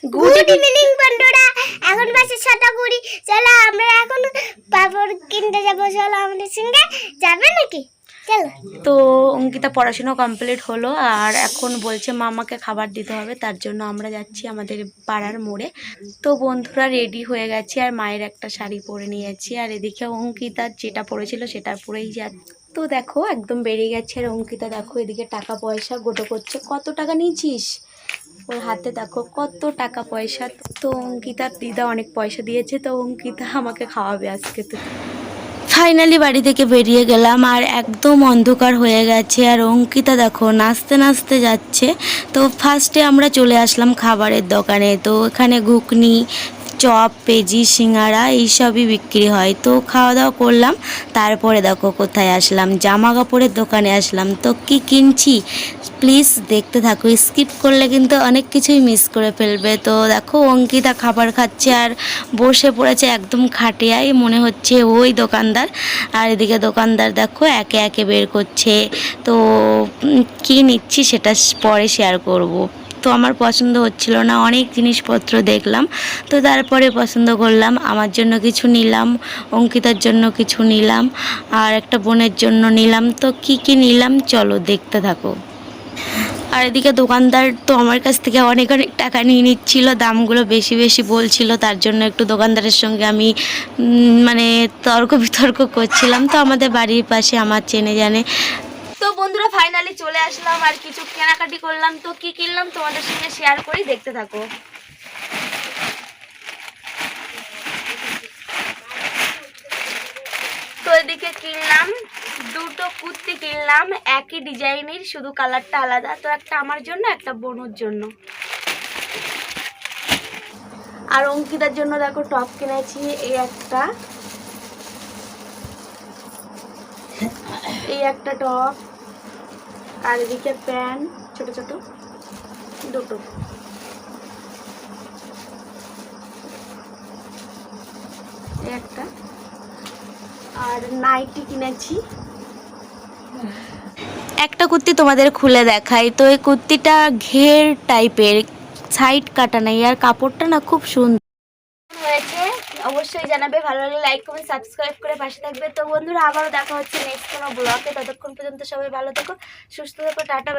Good evening বন্ধুরা, এখন বাজে 6:20। চলো আমরা এখন পাপড় কিনতে যাবো। চলো আমাদের সঙ্গে যাবে নাকি? চলো। তো অঙ্কিতা পড়াশুনো কমপ্লিট হলো আর এখন বলছে মামাকে খাবার দিতে হবে, তার জন্য আমরা যাচ্ছি আমাদের পাড়ার মোড়ে। তো বন্ধুরা রেডি হয়ে গেছি আর মায়ের একটা শাড়ি পরে নিয়েছি, আর এদিকে অঙ্কিতা যেটা পরেছিল সেটা পরেই যাচ্ছে। তো দেখো একদম বেরিয়ে গেছে, আর অঙ্কিতা দেখো এদিকে টাকা পয়সা গোটো করছে। কত টাকা নিয়েছিস? ওর হাতে দেখো কত টাকা পয়সা। তো অঙ্কিতার দিদা অনেক পয়সা দিয়েছে, তো অঙ্কিতা আমাকে খাওয়াবে আজকে। তো ফাইনালি বাড়ি থেকে বেরিয়ে গেলাম আর একদম অন্ধকার হয়ে গেছে, আর অঙ্কিতা দেখো নাচতে নাচতে যাচ্ছে। তো ফার্স্টে আমরা চলে আসলাম খাবারের দোকানে। তো এখানে ঘুগনি, চপ, পেঁজি, সিঙ্গারা এইসবই বিক্রি হয়। তো খাওয়া দাওয়া করলাম, তারপরে দেখো কোথায় আসলাম, জামা কাপড়ের দোকানে আসলাম। তো কি কিনছি প্লিজ দেখতে থাকো, স্কিপ করলে কিন্তু অনেক কিছুই মিস করে ফেলবে। তো দেখো অঙ্কিতা খাবার খাচ্ছে আর বসে পড়েছে একদম খাটিয়ায়, মনে হচ্ছে ওই দোকানদার। আর এদিকে দোকানদার দেখো একে একে বের করছে। তো কী নিচ্ছি সেটা পরে শেয়ার করব। তো আমার পছন্দ হচ্ছিল না, অনেক জিনিসপত্র দেখলাম, তো তারপরে পছন্দ করলাম। আমার জন্য কিছু নিলাম, অঙ্কিতার জন্য কিছু নিলাম, আর একটা বোনের জন্য নিলাম। তো কি কি নিলাম চলো দেখতে থাকো। আর এদিকে দোকানদার তো আমার কাছ থেকে অনেক অনেক টাকা নিয়ে নিচ্ছিল, দামগুলো বেশি বেশি বলছিল, তার জন্য একটু দোকানদারের সঙ্গে আমি মানে তর্ক বিতর্ক করছিলাম। তো আমাদের বাড়ির পাশে আমার চেনে জানে। তো বন্ধুরা ফাইনালি চলে আসলাম আর কিছু কেনাকাটি করলাম। তো কি কিনলাম তোমাদের সঙ্গে শেয়ার করি, দেখতে থাকো। তো এদিকে কিনলাম দুটো কুর্তি, কিনলাম একই ডিজাইনের, শুধু কালারটা আলাদা। তো একটা আমার জন্য, একটা বোনের জন্য। আর অঙ্কিতার জন্য দেখো টপ কিনেছি, এই একটা টপ, আর এদিকে প্যান্ট ছোট ছোট দুটো। একটা আর নাইটি কিনেছি। একটা কুর্তি তোমাদের খুলে দেখাই। তো এই কুর্তিটা ঘের টাইপের, সাইড কাটা নেই, আর কাপড়টা না খুব সুন্দর হয়েছে। অবশ্যই জানাবে, ভালো লাগলে লাইক কমেন্ট সাবস্ক্রাইব করে পাশে থাকবে। তো বন্ধুরা আবারও দেখা হচ্ছে নেক্সট কোনো ব্লগে। ততক্ষণ পর্যন্ত সবাই ভালো থেকো, সুস্থ থেকো, টাটা।